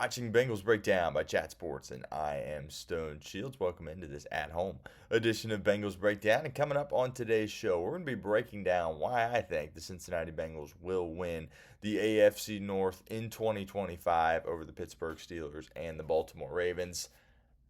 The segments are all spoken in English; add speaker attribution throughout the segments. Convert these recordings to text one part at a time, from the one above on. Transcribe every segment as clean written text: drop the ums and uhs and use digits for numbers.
Speaker 1: watching Bengals Breakdown by Chat Sports, and I am Stone Shields. Welcome into this at-home edition of Bengals Breakdown. And coming up on today's show, we're going to be breaking down why I think the Cincinnati Bengals will win the AFC North in 2025 over the Pittsburgh Steelers and the Baltimore Ravens.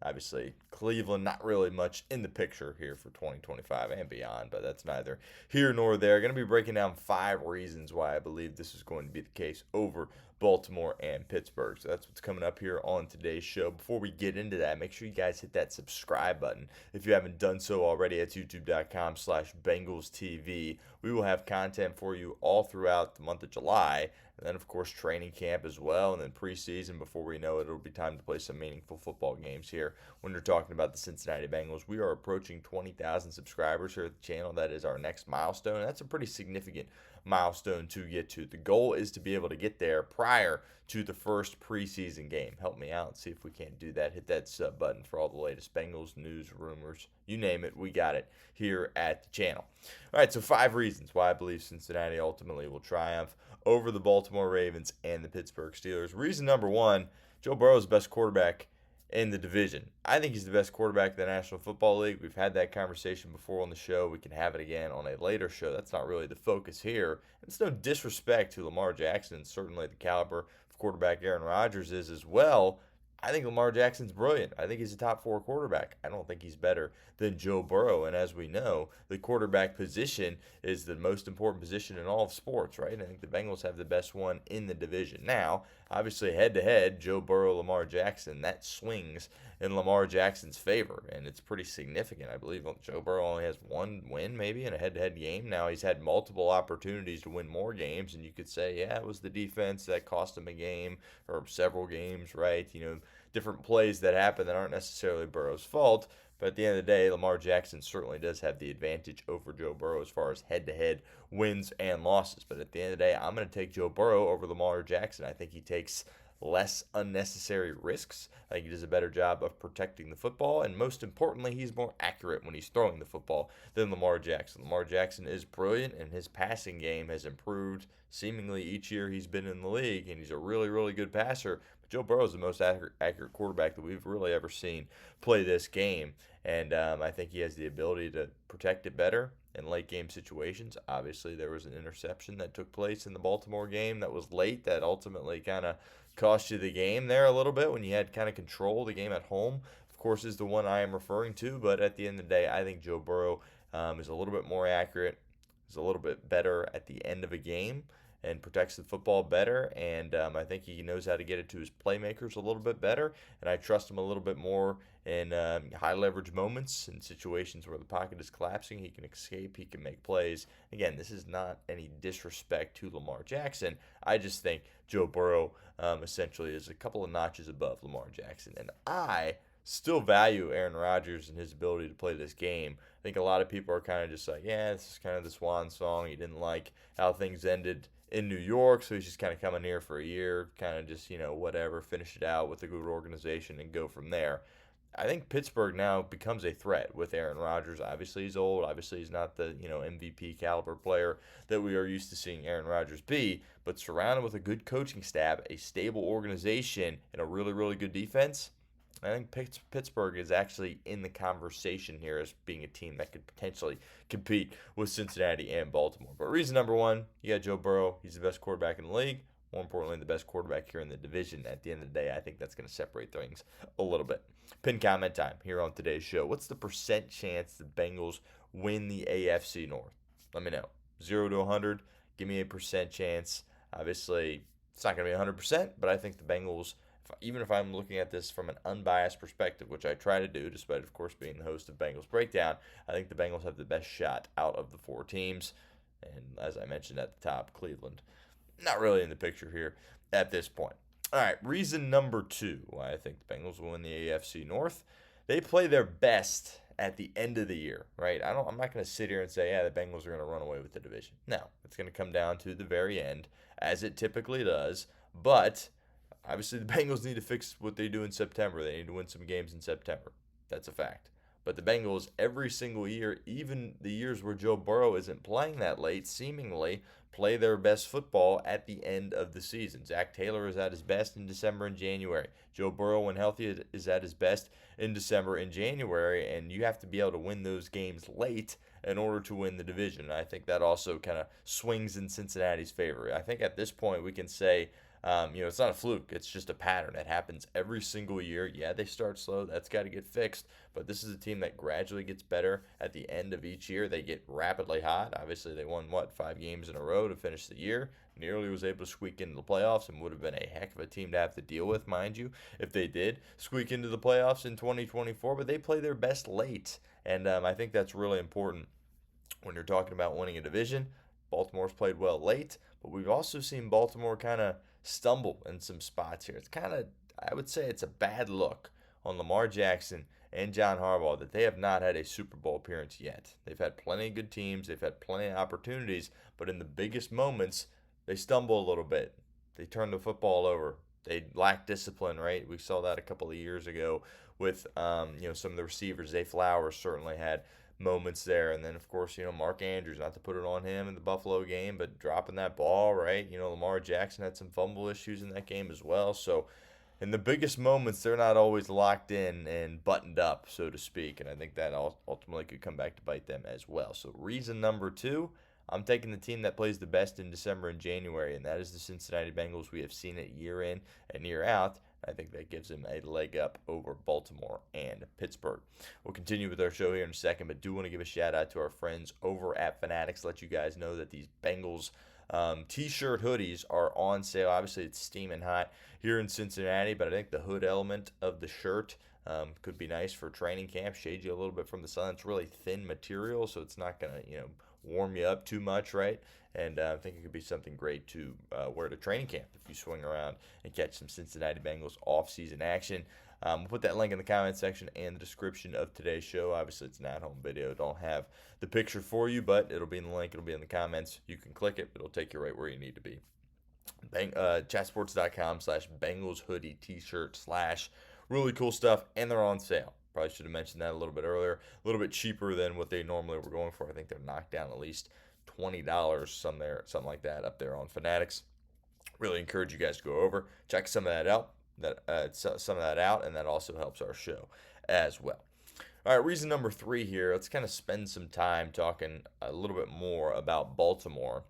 Speaker 1: Obviously, Cleveland, not really much in the picture here for 2025 and beyond, but that's neither here nor there. Going to be breaking down 5 reasons why I believe this is going to be the case over Baltimore and Pittsburgh. So that's what's coming up here on today's show. Before we get into that, make sure you guys hit that subscribe button if you haven't done so already at youtube.com/BengalsTV. We will have content for you all throughout the month of July. And then, of course, training camp as well. And then preseason, before we know it, it'll be time to play some meaningful football games here when you're talking about the Cincinnati Bengals. We are approaching 20,000 subscribers here at the channel. That is our next milestone. And that's a pretty significant milestone to get to. The goal is to be able to get there prior to the first preseason game. Help me out and see if we can't do that. Hit that sub button for all the latest Bengals news, rumors, you name it. We got it here at the channel. All right, so 5 reasons why I believe Cincinnati ultimately will triumph over the Baltimore Ravens and the Pittsburgh Steelers. Reason number 1, Joe Burrow is the best quarterback in the division. I think he's the best quarterback in the National Football League. We've had that conversation before on the show. We can have it again on a later show. That's not really the focus here. It's no disrespect to Lamar Jackson. Certainly the caliber of quarterback Aaron Rodgers is as well. I think Lamar Jackson's brilliant. I think he's a top 4 quarterback. I don't think he's better than Joe Burrow. And as we know, the quarterback position is the most important position in all of sports, right? I think the Bengals have the best one in the division. Now, obviously, head-to-head, Joe Burrow, Lamar Jackson, that swings in Lamar Jackson's favor. And it's pretty significant. I believe Joe Burrow only has 1 win maybe in a head-to-head game. Now, he's had multiple opportunities to win more games. And you could say, yeah, it was the defense that cost him a game or several games, right? Different plays that happen that aren't necessarily Burrow's fault. But at the end of the day, Lamar Jackson certainly does have the advantage over Joe Burrow as far as head-to-head wins and losses. But at the end of the day, I'm going to take Joe Burrow over Lamar Jackson. I think he takes less unnecessary risks. I think he does a better job of protecting the football, and most importantly, he's more accurate when he's throwing the football than Lamar Jackson. Lamar Jackson is brilliant, and his passing game has improved seemingly each year he's been in the league, and he's a really, really good passer. But Joe Burrow is the most accurate quarterback that we've really ever seen play this game, and I think he has the ability to protect it better in late game situations. Obviously, there was an interception that took place in the Baltimore game that was late that ultimately kind of cost you the game there a little bit when you had kind of control of the game at home. Of course, is the one I am referring to, but at the end of the day, I think Joe Burrow is a little bit more accurate, is a little bit better at the end of a game, and protects the football better, and I think he knows how to get it to his playmakers a little bit better, and I trust him a little bit more in high leverage moments and situations where the pocket is collapsing. He can escape, he can make plays. Again, this is not any disrespect to Lamar Jackson. I just think Joe Burrow essentially is a couple of notches above Lamar Jackson, and I still value Aaron Rodgers and his ability to play this game. I think a lot of people are kind of just like, yeah, this is kind of the swan song. He didn't like how things ended in New York, so he's just kind of coming here for a year, kind of just, whatever, finish it out with a good organization and go from there. I think Pittsburgh now becomes a threat with Aaron Rodgers. Obviously, he's old. Obviously, he's not the, MVP caliber player that we are used to seeing Aaron Rodgers be, but surrounded with a good coaching staff, a stable organization, and a really, really good defense, I think Pittsburgh is actually in the conversation here as being a team that could potentially compete with Cincinnati and Baltimore. But reason number 1, you got Joe Burrow. He's the best quarterback in the league. More importantly, the best quarterback here in the division. At the end of the day, I think that's going to separate things a little bit. Pin comment time here on today's show. What's the percent chance the Bengals win the AFC North? Let me know. 0 to 100. Give me a percent chance. Obviously, it's not going to be 100%, but I think the Bengals, even if I'm looking at this from an unbiased perspective, which I try to do, despite, of course, being the host of Bengals Breakdown, I think the Bengals have the best shot out of the 4 teams. And as I mentioned at the top, Cleveland, not really in the picture here at this point. All right, reason number 2 why I think the Bengals will win the AFC North. They play their best at the end of the year, right? I'm not going to sit here and say, yeah, the Bengals are going to run away with the division. No, it's going to come down to the very end, as it typically does. But obviously, the Bengals need to fix what they do in September. They need to win some games in September. That's a fact. But the Bengals, every single year, even the years where Joe Burrow isn't playing that late, seemingly play their best football at the end of the season. Zach Taylor is at his best in December and January. Joe Burrow, when healthy, is at his best in December and January, and you have to be able to win those games late in order to win the division. And I think that also kind of swings in Cincinnati's favor. I think at this point we can say, it's not a fluke. It's just a pattern. It happens every single year. Yeah, they start slow. That's got to get fixed. But this is a team that gradually gets better at the end of each year. They get rapidly hot. Obviously, they won, 5 games in a row to finish the year. Nearly was able to squeak into the playoffs and would have been a heck of a team to have to deal with, mind you, if they did squeak into the playoffs in 2024. But they play their best late. And I think that's really important when you're talking about winning a division. Baltimore's played well late, but we've also seen Baltimore kind of stumble in some spots here. It's kind of, I would say it's a bad look on Lamar Jackson and John Harbaugh that they have not had a Super Bowl appearance yet. They've had plenty of good teams, they've had plenty of opportunities, but in the biggest moments, they stumble a little bit. They turn the football over. They lack discipline, right? We saw that a couple of years ago with some of the receivers. Zay Flowers certainly had moments there. And then, of course, Mark Andrews, not to put it on him in the Buffalo game, but dropping that ball, right? Lamar Jackson had some fumble issues in that game as well. So in the biggest moments, they're not always locked in and buttoned up, so to speak. And I think that ultimately could come back to bite them as well. So reason number 2, I'm taking the team that plays the best in December and January, and that is the Cincinnati Bengals. We have seen it year in and year out. I think that gives them a leg up over Baltimore and Pittsburgh. We'll continue with our show here in a second, but do want to give a shout out to our friends over at Fanatics. Let you guys know that these Bengals T-shirt hoodies are on sale. Obviously, it's steaming hot here in Cincinnati, but I think the hood element of the shirt could be nice for training camp. Shade you a little bit from the sun. It's really thin material, so it's not going to warm you up too much, right? And I think it could be something great to wear to training camp if you swing around and catch some Cincinnati Bengals off-season action. We'll put that link in the comment section and the description of today's show. Obviously, it's an at-home video. Don't have the picture for you, but it'll be in the link. It'll be in the comments. You can click it. It'll take you right where you need to be. Chatsports.com/Bengals Hoodie T-Shirt / really cool stuff, and they're on sale. Probably should have mentioned that a little bit earlier. A little bit cheaper than what they normally were going for. I think they're knocked down at least $20, something like that, up there on Fanatics. Really encourage you guys to go over, check some of that out. And that also helps our show as well. All right, reason number 3 here. Let's kind of spend some time talking a little bit more about Baltimore.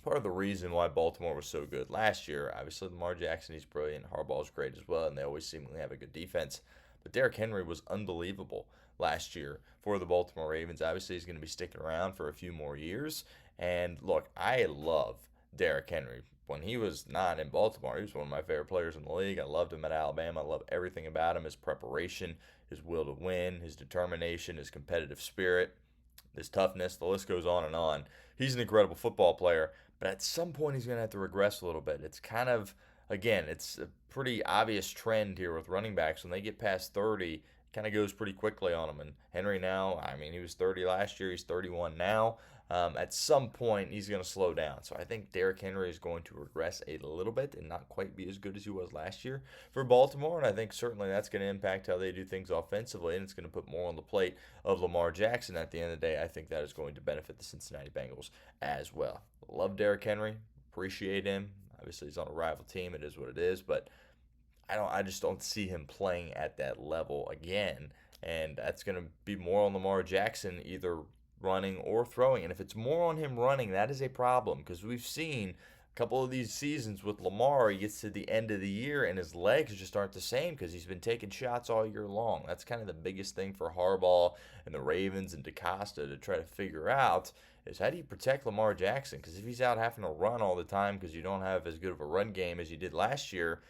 Speaker 1: Part of the reason why Baltimore was so good last year, obviously Lamar Jackson, he's brilliant. Harbaugh's great as well, and they always seemingly have a good defense. But Derrick Henry was unbelievable last year for the Baltimore Ravens. Obviously, he's going to be sticking around for a few more years. And look, I love Derrick Henry. When he was not in Baltimore, he was one of my favorite players in the league. I loved him at Alabama. I love everything about him, his preparation, his will to win, his determination, his competitive spirit, his toughness. The list goes on and on. He's an incredible football player, but at some point he's going to have to regress a little bit. It's kind of, again, it's a pretty obvious trend here with running backs. When they get past 30, it kind of goes pretty quickly on them. And Henry now, he was 30 last year. He's 31 now. At some point, he's going to slow down. So I think Derrick Henry is going to regress a little bit and not quite be as good as he was last year for Baltimore. And I think certainly that's going to impact how they do things offensively, and it's going to put more on the plate of Lamar Jackson. At the end of the day, I think that is going to benefit the Cincinnati Bengals as well. Love Derrick Henry. Appreciate him. Obviously, he's on a rival team. It is what it is. But I just don't see him playing at that level again. And that's going to be more on Lamar Jackson, either running or throwing. And if it's more on him running, that is a problem, because we've seen a couple of these seasons with Lamar, he gets to the end of the year and his legs just aren't the same because he's been taking shots all year long. That's kind of the biggest thing for Harbaugh and the Ravens and DeCosta to try to figure out is how do you protect Lamar Jackson? Because if he's out having to run all the time because you don't have as good of a run game as you did last year,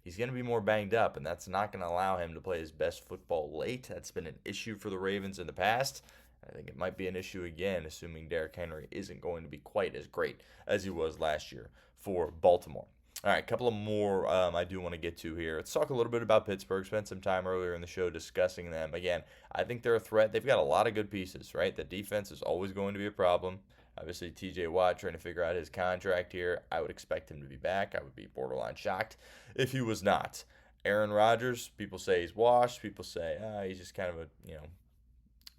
Speaker 1: he's going to be more banged up, and that's not going to allow him to play his best football late. That's been an issue for the Ravens in the past. I think it might be an issue again, assuming Derrick Henry isn't going to be quite as great as he was last year for Baltimore. All right, a couple of more I do want to get to here. Let's talk a little bit about Pittsburgh. Spent some time earlier in the show discussing them. Again, I think they're a threat. They've got a lot of good pieces, right? The defense is always going to be a problem. Obviously, T.J. Watt trying to figure out his contract here. I would expect him to be back. I would be borderline shocked if he was not. Aaron Rodgers, people say he's washed. People say he's just kind of a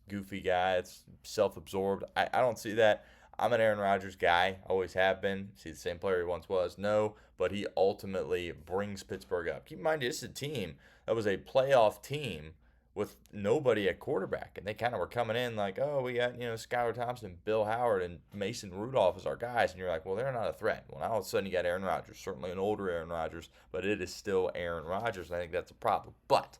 Speaker 1: goofy guy. It's self-absorbed. I don't see that. I'm an Aaron Rodgers guy. Always have been. See the same player he once was? No, but he ultimately brings Pittsburgh up. Keep in mind, this is a team that was a playoff team with nobody at quarterback, and they kind of were coming in like, oh, we got Skylar Thompson, Bill Howard, and Mason Rudolph as our guys, and you're like, well, they're not a threat. Well, now all of a sudden you got Aaron Rodgers, certainly an older Aaron Rodgers, but it is still Aaron Rodgers, and I think that's a problem. But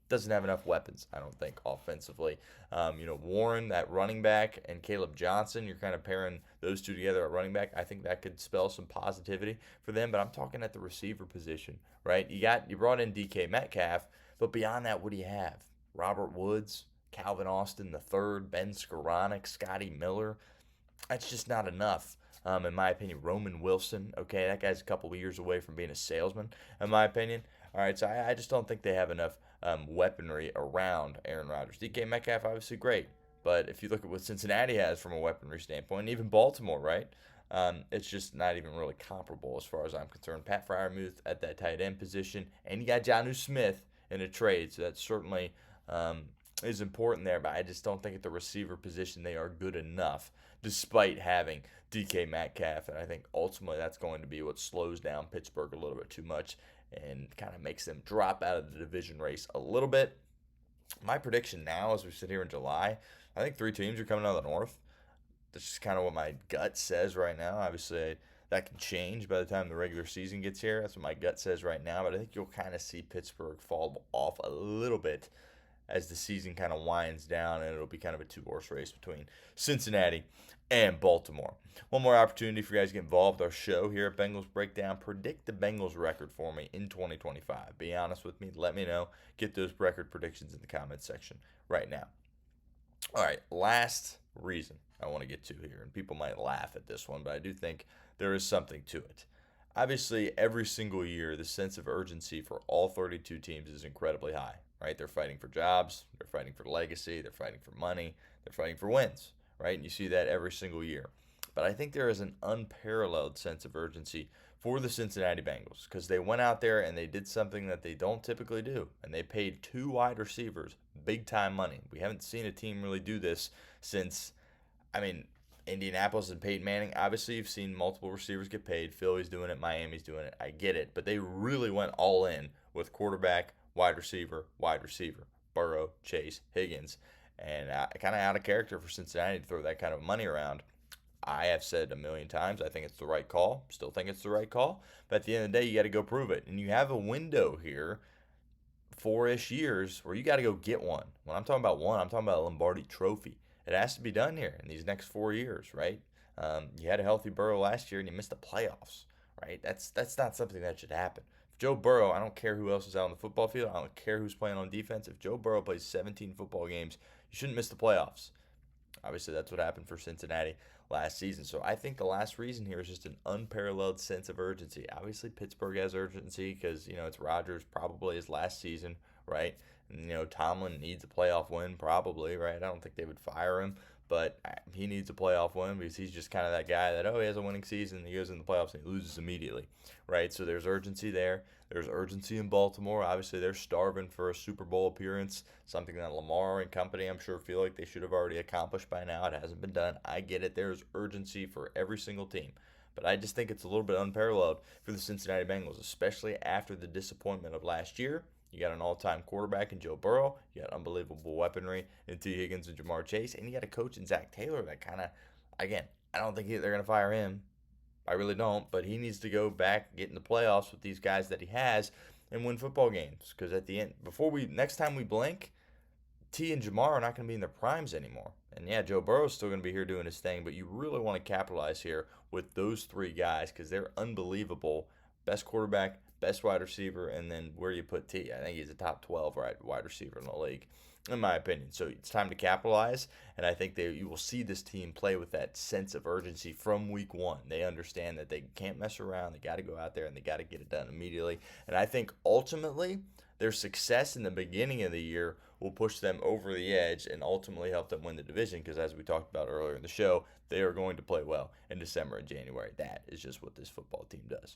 Speaker 1: doesn't have enough weapons, I don't think, offensively. Warren, that running back, and Caleb Johnson, you're kind of pairing those two together at running back. I think that could spell some positivity for them, but I'm talking at the receiver position, right? You brought in DK Metcalf, but beyond that, what do you have? Robert Woods, Calvin Austin III, Ben Skoranek, Scotty Miller. That's just not enough, in my opinion. Roman Wilson, okay, that guy's a couple of years away from being a salesman, in my opinion. All right, so I just don't think they have enough weaponry around Aaron Rodgers. DK Metcalf, obviously great, but if you look at what Cincinnati has from a weaponry standpoint, even Baltimore, right? It's just not even really comparable as far as I'm concerned. Pat Freiermuth at that tight end position, and you got Jonnu Smith in a trade, so that certainly is important there, but I just don't think at the receiver position they are good enough, despite having DK Metcalf, and I think ultimately that's going to be what slows down Pittsburgh a little bit too much and kind of makes them drop out of the division race a little bit. My prediction now, as we sit here in July, I think 3 teams are coming out of the North. That's just kind of what my gut says right now. Obviously, that can change by the time the regular season gets here. That's what my gut says right now, but I think you'll kind of see Pittsburgh fall off a little bit as the season kind of winds down, and it'll be kind of a 2-horse race between Cincinnati and Baltimore. One more opportunity for you guys to get involved with our show here at Bengals Breakdown. Predict the Bengals record for me in 2025. Be honest with me. Let me know. Get those record predictions in the comments section right now. All right, last reason I want to get to here, and people might laugh at this one, but I do think there is something to it. Obviously, every single year, the sense of urgency for all 32 teams is incredibly high, right? They're fighting for jobs, they're fighting for legacy, they're fighting for money, they're fighting for wins, right? And you see that every single year. But I think there is an unparalleled sense of urgency for the Cincinnati Bengals because they went out there and they did something that they don't typically do, and they paid 2 wide receivers big-time money. We haven't seen a team really do this since, Indianapolis and Peyton Manning. Obviously, you've seen multiple receivers get paid. Philly's doing it. Miami's doing it. I get it. But they really went all in with quarterback, wide receiver. Burrow, Chase, Higgins. And kind of out of character for Cincinnati to throw that kind of money around. I have said a million times, I think it's the right call. Still think it's the right call. But at the end of the day, you got to go prove it. And you have a window here, 4-ish years, where you got to go get one. When I'm talking about one, I'm talking about a Lombardi trophy. It has to be done here in these next 4 years, right? You had a healthy Burrow last year and you missed the playoffs, right? That's not something that should happen. If Joe Burrow, I don't care who else is out on the football field. I don't care who's playing on defense. If Joe Burrow plays 17 football games, you shouldn't miss the playoffs. Obviously, that's what happened for Cincinnati last season. So I think the last reason here is just an unparalleled sense of urgency. Obviously, Pittsburgh has urgency because, it's Rodgers, probably his last season, right? And, Tomlin needs a playoff win, probably, right? I don't think they would fire him, but he needs a playoff win because he's just kind of that guy that, he has a winning season, he goes in the playoffs and he loses immediately, right? So there's urgency there. There's urgency in Baltimore. Obviously, they're starving for a Super Bowl appearance, something that Lamar and company, I'm sure, feel like they should have already accomplished by now. It hasn't been done. I get it. There's urgency for every single team. But I just think it's a little bit unparalleled for the Cincinnati Bengals, especially after the disappointment of last year. You got an all-time quarterback in Joe Burrow. You got unbelievable weaponry in T. Higgins and Jamar Chase. And you got a coach in Zach Taylor that kind of, again, I don't think they're going to fire him. I really don't. But he needs to go back, get in the playoffs with these guys that he has, and win football games. Because at the end, next time we blink, T and Jamar are not going to be in their primes anymore. And yeah, Joe Burrow's still going to be here doing his thing. But you really want to capitalize here with those 3 guys because they're unbelievable. Best quarterback, best wide receiver, and then where do you put T? I think he's a top 12 wide receiver in the league, in my opinion. So it's time to capitalize, and I think you will see this team play with that sense of urgency from week 1. They understand that they can't mess around. They got to go out there, and they got to get it done immediately. And I think ultimately Their success in the beginning of the year will push them over the edge and ultimately help them win the division because, as we talked about earlier in the show, they are going to play well in December and January. That is just what this football team does.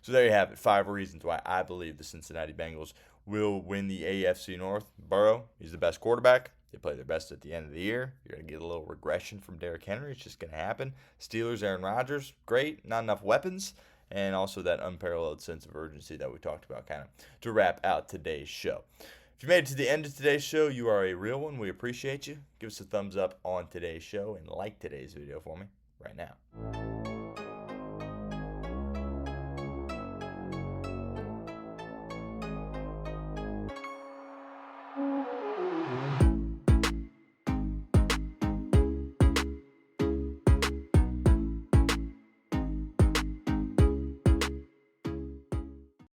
Speaker 1: So there you have it. 5 reasons why I believe the Cincinnati Bengals will win the AFC North. Burrow, he's the best quarterback. They play their best at the end of the year. You're going to get a little regression from Derrick Henry. It's just going to happen. Steelers, Aaron Rodgers, great. Not enough weapons. And also that unparalleled sense of urgency that we talked about kind of to wrap out today's show. If you made it to the end of today's show, you are a real one. We appreciate you. Give us a thumbs up on today's show and like today's video for me right now.